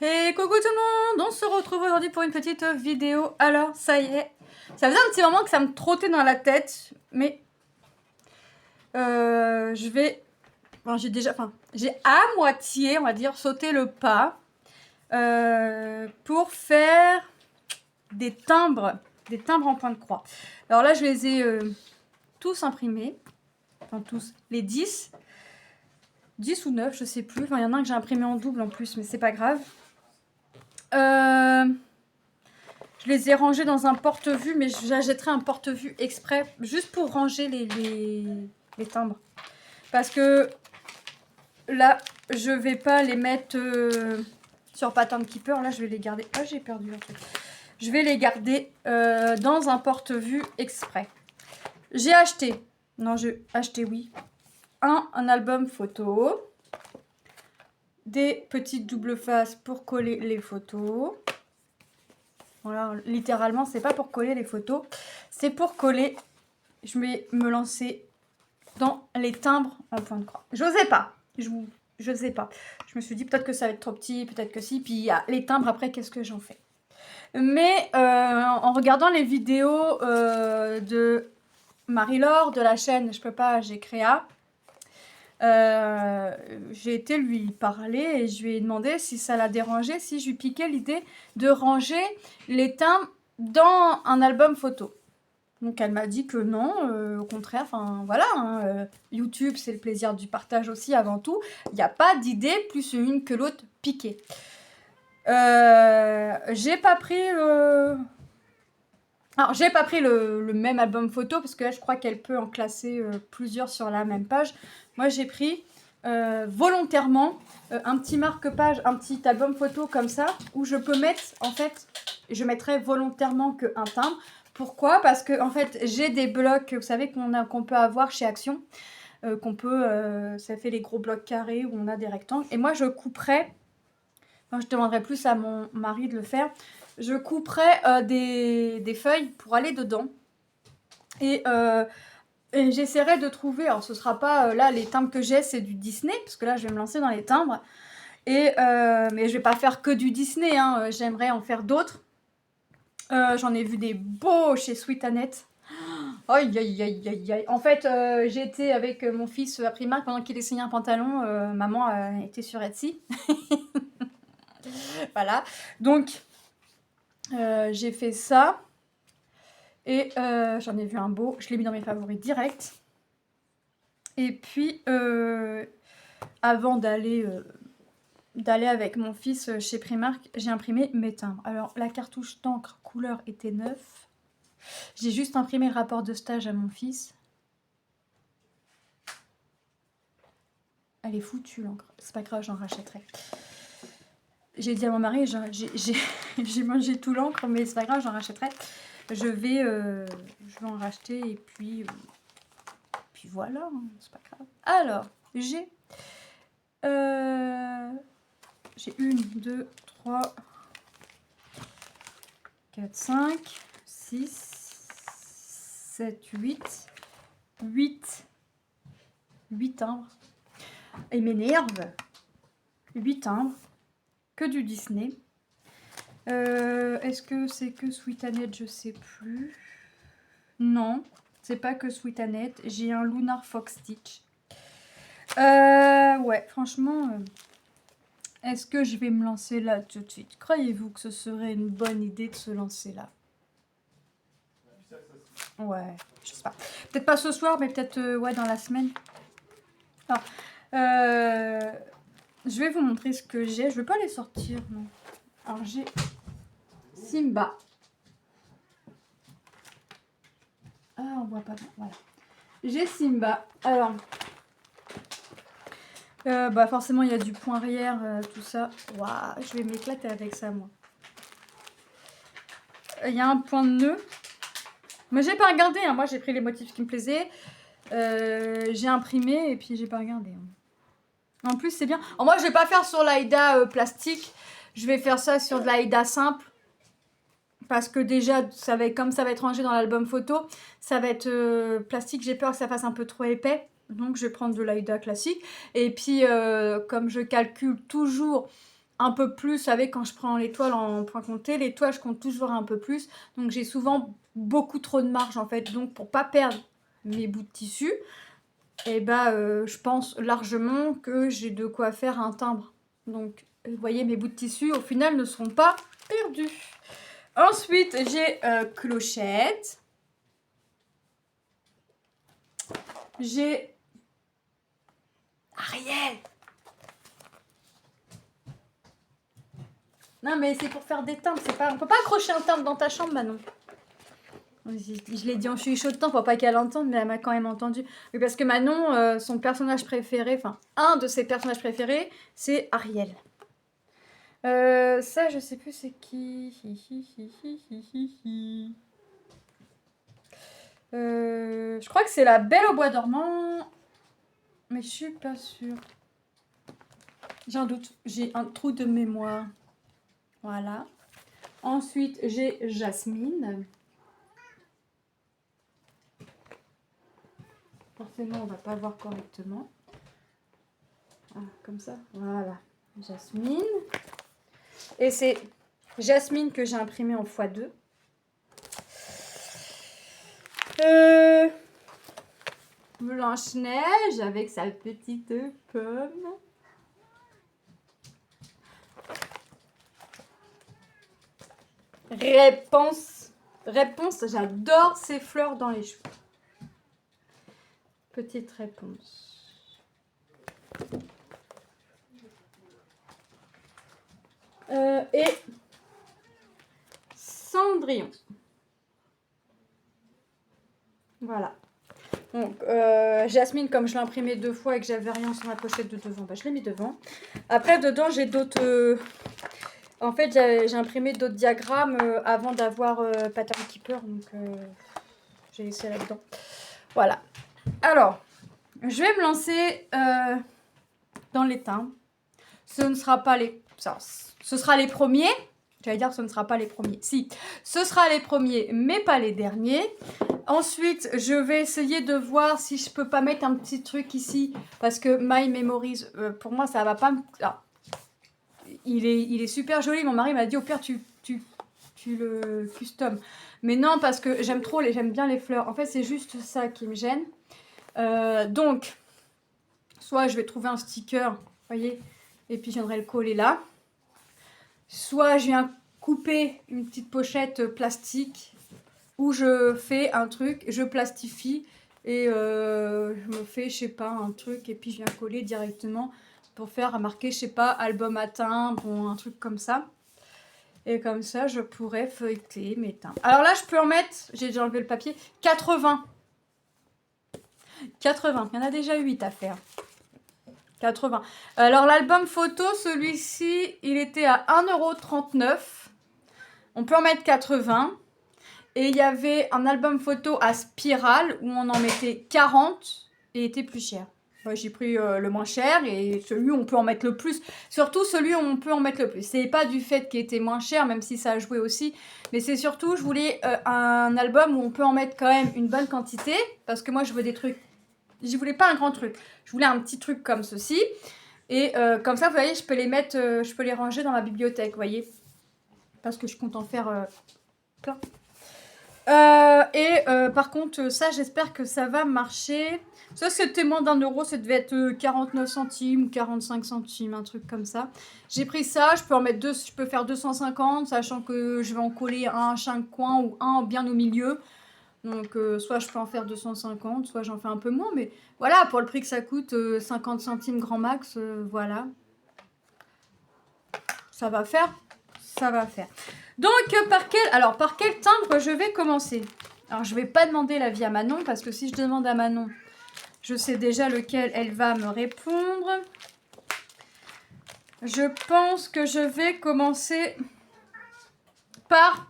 Et coucou tout le monde, on se retrouve aujourd'hui pour une petite vidéo. Alors, ça y est, ça faisait un petit moment que ça me trottait dans la tête, mais je vais, enfin, j'ai à moitié, on va dire, sauté le pas pour faire des timbres en point de croix. Alors là, je les ai tous imprimés, enfin tous, les 10 ou 9, je sais plus. Enfin, il y en a un que j'ai imprimé en double en plus, mais c'est pas grave. Je les ai rangés dans un porte-vue, mais j'achèterai un porte-vue exprès, juste pour ranger les timbres. Parce que là, je vais pas les mettre sur Pattern Keeper. Là, je vais les garder. Ah, j'ai perdu un truc. Je vais les garder dans un porte-vue exprès. J'ai acheté, oui, un album photo, des petites doubles faces pour coller les photos. Voilà, littéralement, c'est pas pour coller les photos, c'est pour coller. Je vais me lancer dans les timbres en point de croix. J'osais pas. Je sais pas. Je me suis dit peut-être que ça va être trop petit, peut-être que si. Puis il y a les timbres après, qu'est-ce que j'en fais? Mais en regardant les vidéos de Marie-Laure de la chaîne Je peux pas, j'ai créa, j'ai été lui parler et je lui ai demandé si ça la dérangeait, si je lui piquais l'idée de ranger les timbres dans un album photo. Donc elle m'a dit que non, au contraire, enfin voilà, hein, YouTube c'est le plaisir du partage aussi avant tout. Il n'y a pas d'idée plus une que l'autre piquée. J'ai pas pris alors j'ai pas pris le même album photo parce que là je crois qu'elle peut en classer plusieurs sur la même page. Moi j'ai pris volontairement un petit marque-page, un petit album photo comme ça où je peux mettre en fait, je mettrai volontairement qu'un timbre. Pourquoi? Parce que en fait j'ai des blocs, vous savez qu'on peut avoir chez Action, ça fait les gros blocs carrés où on a des rectangles. Et moi je couperais, enfin, je demanderais plus à mon mari de le faire. Je couperais des feuilles pour aller dedans. Et j'essaierai de trouver, alors ce sera pas, là les timbres que j'ai c'est du Disney, parce que là je vais me lancer dans les timbres. Mais je vais pas faire que du Disney, hein, j'aimerais en faire d'autres. J'en ai vu des beaux chez Sweet Annette. Aïe aïe aïe aïe aïe. En fait, j'ai été avec mon fils à Primark pendant qu'il essayait un pantalon. Maman était sur Etsy. Voilà. Donc, j'ai fait ça. Et j'en ai vu un beau. Je l'ai mis dans mes favoris direct. Et puis, avant d'aller avec mon fils chez Primark, j'ai imprimé mes timbres. Alors, la cartouche d'encre couleur était neuve. J'ai juste imprimé le rapport de stage à mon fils. Elle est foutue l'encre. C'est pas grave, j'en rachèterai. J'ai dit à mon mari, j'ai mangé tout l'encre, mais c'est pas grave, j'en rachèterai. Je vais en racheter et puis voilà, hein, c'est pas grave. Alors, j'ai 1, 2, 3, 4, 5, 6, 7, 8 timbres. Il m'énerve. 8 timbres. Que du Disney. Est-ce que c'est que Sweet Annette? Je sais plus. Non, c'est pas que Sweet Annette. J'ai un Lunar Fox Stitch. Ouais, franchement, est-ce que je vais me lancer là tout de suite? Croyez-vous que ce serait une bonne idée de se lancer là? Ouais, je sais pas. Peut-être pas ce soir, mais peut-être ouais, dans la semaine. Alors, je vais vous montrer ce que j'ai. Je vais pas les sortir, non. Alors, j'ai Simba. Ah, on voit pas bien. Voilà. J'ai Simba. Alors, bah forcément, il y a du point arrière, tout ça. Waouh, je vais m'éclater avec ça, moi. Il y a un point de nœud. Mais j'ai pas regardé, hein. Moi j'ai pris les motifs qui me plaisaient. J'ai imprimé et puis j'ai pas regardé. Hein. En plus c'est bien. Alors, moi je vais pas faire sur l'Aïda plastique. Je vais faire ça sur de l'Aïda simple. Parce que déjà, comme ça va être rangé dans l'album photo, ça va être plastique. J'ai peur que ça fasse un peu trop épais. Donc je vais prendre de l'Aïda classique. Et puis comme je calcule toujours un peu plus. Vous savez, quand je prends les toiles en point compté, les toiles, je compte toujours un peu plus. Donc, j'ai souvent beaucoup trop de marge, en fait. Donc, pour pas perdre mes bouts de tissu, et je pense largement que j'ai de quoi faire un timbre. Donc, vous voyez, mes bouts de tissu, au final, ne seront pas perdus. Ensuite, j'ai clochette. J'ai Ariel. Non, mais c'est pour faire des timbres. On peut pas accrocher un timbre dans ta chambre, Manon. Je l'ai dit en chuchotant pour pas qu'elle entende, mais elle m'a quand même entendu. Oui, parce que Manon, son personnage préféré, enfin, un de ses personnages préférés, c'est Ariel. Ça, je sais plus c'est qui. Je crois que c'est la Belle au bois dormant. Mais je suis pas sûre. J'ai un doute. J'ai un trou de mémoire. Voilà. Ensuite, j'ai Jasmine. Forcément, on va pas voir correctement. Ah, comme ça. Voilà. Jasmine. Et c'est Jasmine que j'ai imprimé en x2. Blanche-Neige avec sa petite pomme. Réponse, j'adore ces fleurs dans les cheveux. Petite réponse. Et Cendrillon. Voilà. Donc, Jasmine, comme je l'ai imprimé 2 fois et que j'avais rien sur la pochette de devant, je l'ai mis devant. Après, dedans, j'ai d'autres... En fait, j'ai imprimé d'autres diagrammes avant d'avoir Pattern Keeper, donc j'ai laissé là-dedans. Voilà. Alors, je vais me lancer dans les timbres. Ce ne sera pas les... ce sera les premiers. J'allais dire ce ne sera pas les premiers. Si, ce sera les premiers, mais pas les derniers. Ensuite, je vais essayer de voir si je peux pas mettre un petit truc ici. Parce que My Memories, pour moi, ça va pas me... Alors, il est super joli. Mon mari m'a dit, au pire, tu le custom. Mais non, parce que j'aime bien les fleurs. En fait, c'est juste ça qui me gêne. Donc, soit je vais trouver un sticker, vous voyez, et puis je viendrai le coller là. Soit je viens couper une petite pochette plastique où je fais un truc, je plastifie et je me fais, je sais pas, un truc et puis je viens coller directement pour faire marquer, je sais pas, album à timbres, bon, un truc comme ça. Et comme ça, je pourrais feuilleter mes timbres. Alors là, je peux en mettre, j'ai déjà enlevé le papier, 80. 80, il y en a déjà 8 à faire. 80. Alors l'album photo, celui-ci, il était à 1,39 €. On peut en mettre 80. Et il y avait un album photo à spirale où on en mettait 40 et était plus cher. Ouais, j'ai pris le moins cher et celui où on peut en mettre le plus. Surtout celui où on peut en mettre le plus. C'est pas du fait qu'il était moins cher, même si ça a joué aussi. Mais c'est surtout, je voulais un album où on peut en mettre quand même une bonne quantité. Parce que moi, je veux des trucs... Je voulais pas un grand truc. Je voulais un petit truc comme ceci. Et comme ça, vous voyez, je peux les mettre, je peux les ranger dans ma bibliothèque, vous voyez. Parce que je compte en faire plein. Par contre, ça, j'espère que ça va marcher. Ça, c'était moins d'1 €, ça devait être 49 centimes ou 45 centimes, un truc comme ça. J'ai pris ça, je peux en mettre deux, je peux faire 250, sachant que je vais en coller un à chaque coin ou un bien au milieu. Donc, soit je peux en faire 250, soit j'en fais un peu moins. Mais voilà, pour le prix que ça coûte, 50 centimes grand max, voilà. Ça va faire. Ça va faire. Donc, par quel timbre je vais commencer? Alors, je vais pas demander l'avis à Manon, parce que si je demande à Manon, je sais déjà lequel elle va me répondre. Je pense que je vais commencer par...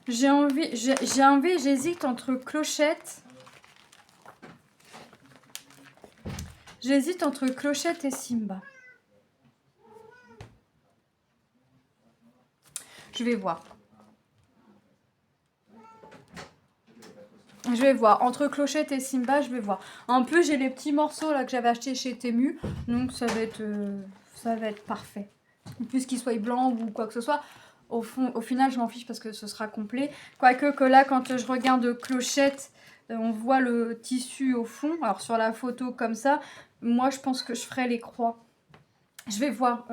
j'hésite entre clochette. J'hésite entre clochette et Simba. Je vais voir. Je vais voir. Entre Clochette et Simba, je vais voir. En plus, j'ai les petits morceaux là que j'avais achetés chez Temu. Donc, ça va être parfait. En plus, qu'ils soient blancs ou quoi que ce soit. Au final, je m'en fiche parce que ce sera complet. Quoique que là, quand je regarde Clochette, on voit le tissu au fond. Alors, sur la photo comme ça, moi, je pense que je ferai les croix. Je vais voir.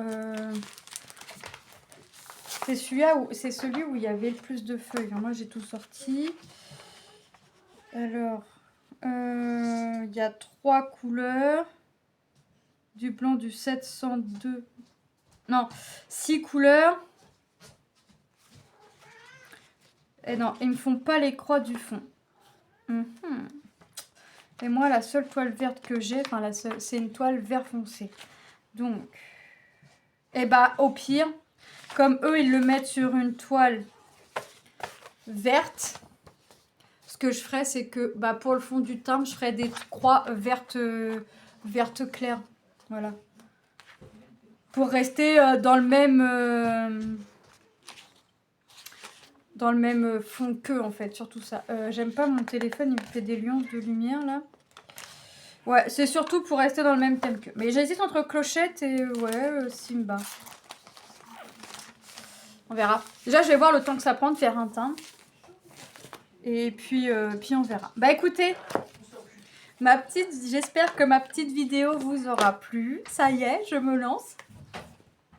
C'est celui où il y avait le plus de feuilles. Moi, j'ai tout sorti. Alors, il y a 3 couleurs. Du blanc du 702. Non, 6 couleurs. Et non, ils me font pas les croix du fond. Et moi, la seule toile verte que j'ai, c'est une toile vert foncé. Donc, et bah, au pire, comme eux, ils le mettent sur une toile verte, ce que je ferais, c'est que bah, pour le fond du timbre, je ferais des croix vertes claires. Voilà. Pour rester dans le même fond qu'eux, en fait, surtout ça. J'aime pas mon téléphone, il me fait des nuances de lumière, là. Ouais, c'est surtout pour rester dans le même thème qu'eux. Mais j'hésite entre Clochette et Simba. On verra. Déjà, je vais voir le temps que ça prend de faire un timbre. Et puis on verra. Bah écoutez, j'espère que ma petite vidéo vous aura plu. Ça y est, je me lance.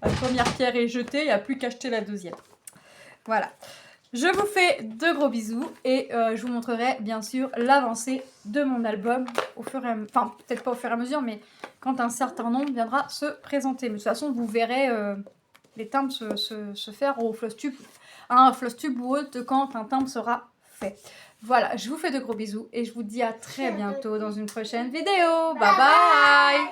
La première pierre est jetée, il n'y a plus qu'à acheter la deuxième. Voilà. Je vous fais de gros bisous et je vous montrerai bien sûr l'avancée de mon album au fur et à mesure. Enfin, peut-être pas au fur et à mesure, mais quand un certain nombre viendra se présenter. Mais de toute façon, vous verrez les timbres se faire au Flosstube, un Flosstube ou autre quand un timbre sera fait. Voilà, je vous fais de gros bisous et je vous dis à très bientôt dans une prochaine vidéo. Bye bye!